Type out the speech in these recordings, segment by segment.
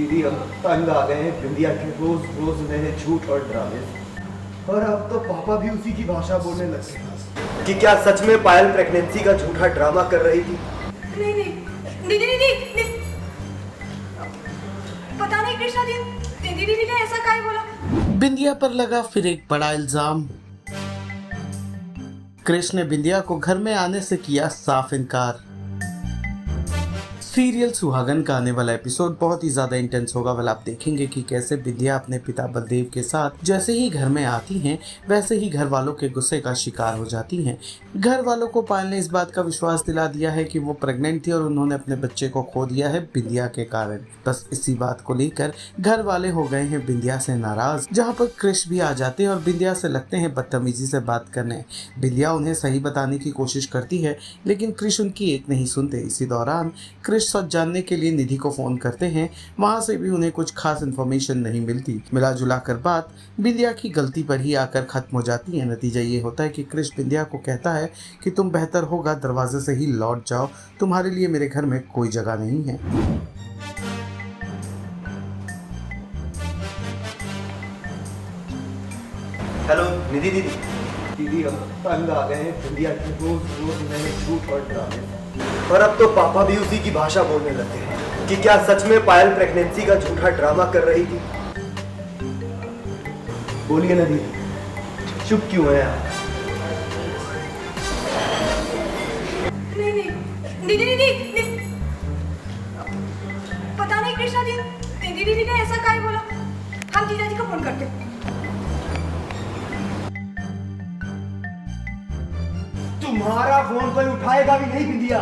दीदी हम तंग आ गए हैं बिंदिया के रोज रोज नए झूठ और ड्रामे से। और अब तो पापा भी उसी की भाषा बोलने लगे हैं कि क्या सच में पायल प्रेगनेंसी का झूठा ड्रामा कर रही थी। नहीं नहीं दीदी दीदी दीदी, पता नहीं कृष्णा दीदी दीदी ने ऐसा काहे बोला। बिंदिया पर लगा फिर एक बड़ा इल्जाम। कृष्ण ने बिंदिया को घर में आने से किया साफ इनकार। सीरियल सुहागन का आने वाला एपिसोड बहुत ही ज्यादा इंटेंस होगा। वाला आप देखेंगे कि कैसे बिंदिया अपने पिता बलदेव के साथ जैसे ही घर में आती हैं वैसे ही घर वालों के गुस्से का शिकार हो जाती हैं। घर वालों को पायल ने इस बात का विश्वास दिला दिया है कि वो प्रेग्नेंट थी और उन्होंने अपने बच्चे को खो दिया है बिंदिया के कारण। बस इसी बात को लेकर घर वाले हो गए हैं बिंदिया से नाराज, जहाँ पर कृष भी आ जाते हैं और बिंदिया से लगते हैं बदतमीजी से बात करने। बिंदिया उन्हें सही बताने की कोशिश करती है लेकिन कृष उनकी एक नहीं सुनते। इसी दौरान कृष सच जानने के लिए निधि को फोन करते हैं, वहां से भी उन्हें कुछ खास इन्फॉर्मेशन नहीं मिलती। मिला जुला कर बात बिंदिया की गलती पर ही आकर खत्म हो जाती है। नतीजा ये होता है कि कृष बिंदिया को कहता है कि तुम बेहतर होगा दरवाजे से ही लौट जाओ, तुम्हारे लिए मेरे घर में कोई जगह नहीं है। हेलो निधि दीदी। दीदी हम तंग आ गए हैं बिंदिया के रोज रोज नए झूठ और ड्रामे से। और अब तो पापा भी उसी की भाषा बोलने लगे हैं कि क्या सच में पायल प्रेगनेंसी का झूठा ड्रामा कर रही थी। बोलिए ना दीदी, चुप क्यों है आप? नहीं नहीं दीदी दीदी दीदी, पता नहीं कृष्णा दीदी दीदी ने ऐसा काहे बोला। हम जीजा जी को फोन करते हैं। तुम्हारा फोन कोई उठाएगा भी नहीं बिंदिया,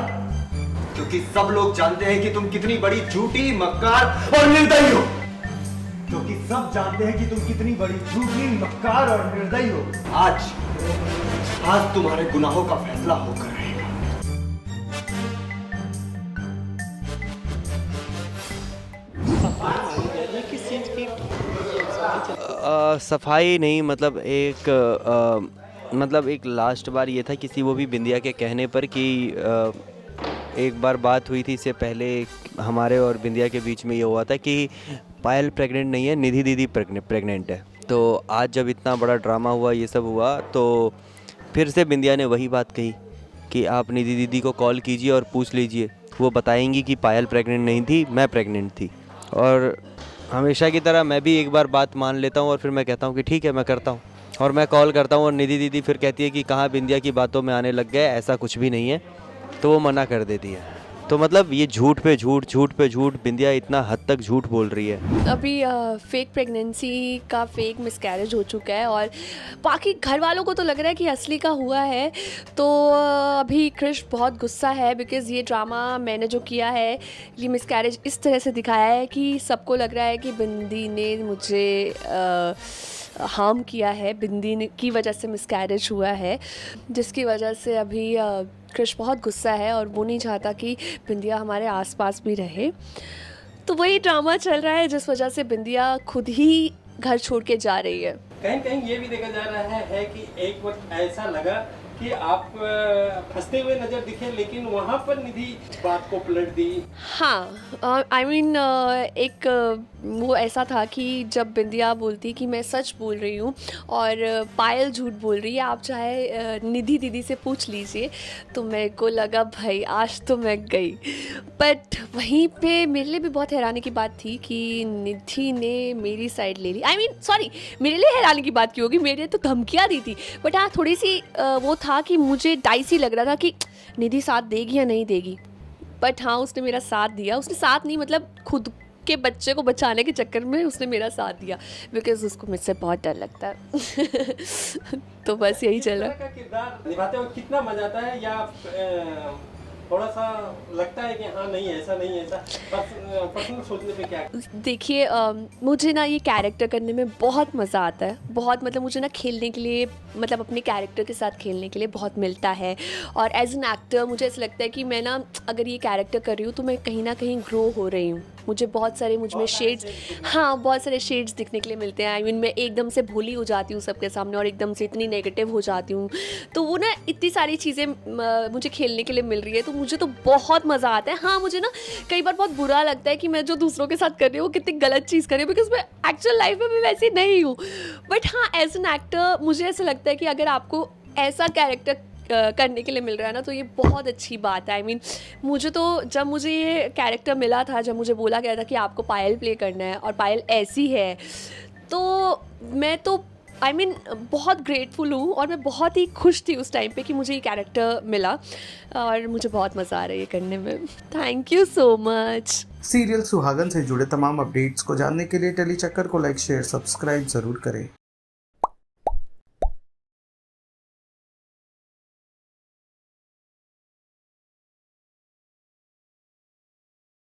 क्योंकि सब लोग जानते हैं कि तुम कितनी बड़ी झूठी, मक्कार और निर्दयी हो। क्योंकि सब जानते हैं कि तुम कितनी बड़ी झूठी, मक्कार और निर्दयी हो। आज तुम्हारे गुनाहों का फैसला होकर रहेगा। सफाई नहीं, मतलब एक लास्ट बार ये था किसी वो भी बिंदिया के कहने पर कि एक बार बात हुई थी इससे पहले हमारे और बिंदिया के बीच में ये हुआ था कि पायल प्रेग्नेंट नहीं है, निधि दीदी प्रेग्नेंट है। तो आज जब इतना बड़ा ड्रामा हुआ, ये सब हुआ, तो फिर से बिंदिया ने वही बात कही कि आप निधि दीदी को कॉल कीजिए और पूछ लीजिए, वो बताएंगी कि पायल प्रेग्नेंट नहीं थी, मैं प्रेग्नेंट थी। और हमेशा की तरह मैं भी एक बार बात मान लेता हूँ और फिर मैं कहता हूँ कि ठीक है मैं करता हूँ, और मैं कॉल करता हूँ और निधि दीदी फिर कहती है कि कहाँ बिंदिया की बातों में आने लग गए, ऐसा कुछ भी नहीं है, तो वो मना कर देती है। तो मतलब ये झूठ पे झूठ बिंदिया इतना हद तक झूठ बोल रही है। अभी फेक प्रेगनेंसी का फेक मिसकैरेज हो चुका है और बाकी घर वालों को तो लग रहा है कि असली का हुआ है। तो अभी कृष बहुत गुस्सा है बिकॉज़ ये ड्रामा मैंने जो किया है, ये मिसकैरेज इस तरह से दिखाया है कि सबको लग रहा है कि बिंदी ने मुझे हार्म किया है, बिंदी की वजह से मिसकैरेज हुआ है, जिसकी वजह से अभी कृष बहुत गुस्सा है और वो नहीं चाहता कि बिंदिया हमारे आसपास भी रहे। तो वही ड्रामा चल रहा है जिस वजह से बिंदिया खुद ही घर छोड़ के जा रही है। कहीं कहीं ये भी देखा जा रहा है कि एक वक्त ऐसा लगा कि आप फंसते हुए नजर दिखे, लेकिन वहाँ पर निधि बात को पलट दी। हाँ, आई मीन एक वो ऐसा था कि जब बिंदिया बोलती कि मैं सच बोल रही हूँ और पायल झूठ बोल रही है, आप चाहे निधि दीदी से पूछ लीजिए, तो मेरे को लगा भाई आज तो मैं गई। बट वहीं पे मेरे लिए भी बहुत हैरानी की बात थी कि निधि ने मेरी साइड ले ली। आई मीन सॉरी, मेरे लिए हैरानी की बात क्यों होगी, मेरे तो धमकियाँ दी थी, बट हाँ थोड़ी सी वो था कि मुझे डाइसी लग रहा था कि निधि साथ देगी या नहीं देगी। बट हाँ उसने मेरा साथ दिया, उसने साथ नहीं मतलब खुद के बच्चे को बचाने के चक्कर में उसने मेरा साथ दिया, बिकॉज उसको मुझसे बहुत डर लगता है। तो बस यही चल रहा है। का किरदार निभाते हुए कितना मजा आता है, या थोड़ा सा लगता है कि हाँ नहीं ऐसा नहीं ऐसा, बस पर्सनल सोचने पे क्या? देखिए मुझे ना ये कैरेक्टर करने में बहुत मज़ा आता है, बहुत मतलब मुझे ना खेलने के लिए, मतलब अपने कैरेक्टर के साथ खेलने के लिए बहुत मिलता है। और एज एन एक्टर मुझे ऐसा लगता है कि मैं ना अगर ये कैरेक्टर कर रही हूँ तो मैं कहीं ना कहीं ग्रो हो रही हूँ, मुझे बहुत सारे मुझ में शेड्स, हाँ बहुत सारे शेड्स दिखने के लिए मिलते हैं। आई मीन मैं एकदम से भोली हो जाती हूँ सबके सामने और एकदम से इतनी नेगेटिव हो जाती हूँ, तो वो ना इतनी सारी चीज़ें मुझे खेलने के लिए मिल रही है, तो मुझे तो बहुत मज़ा आता है। हाँ मुझे ना कई बार बहुत बुरा लगता है कि मैं जो दूसरों के साथ कर रही हूँ वो कितनी गलत चीज़ कर रही हूँ, बिकॉज मैं एक्चुअल लाइफ में भी वैसी नहीं हूँ। बट हाँ एज एन एक्टर मुझे ऐसा लगता है कि अगर आपको ऐसा कैरेक्टर करने के लिए मिल रहा है ना, तो ये बहुत अच्छी बात है। आई मीन मुझे तो जब मुझे ये कैरेक्टर मिला था, जब मुझे बोला गया था कि आपको पायल प्ले करना है और पायल ऐसी है, तो मैं तो आई मीन बहुत ग्रेटफुल हूँ और मैं बहुत ही खुश थी उस टाइम पे कि मुझे ये कैरेक्टर मिला और मुझे बहुत मज़ा आ रहा है ये करने में। Thank you so much. Serial सुहागन से जुड़े तमाम अपडेट्स को जानने के लिए टेली चक्कर को लाइक शेयर सब्सक्राइब जरूर करें।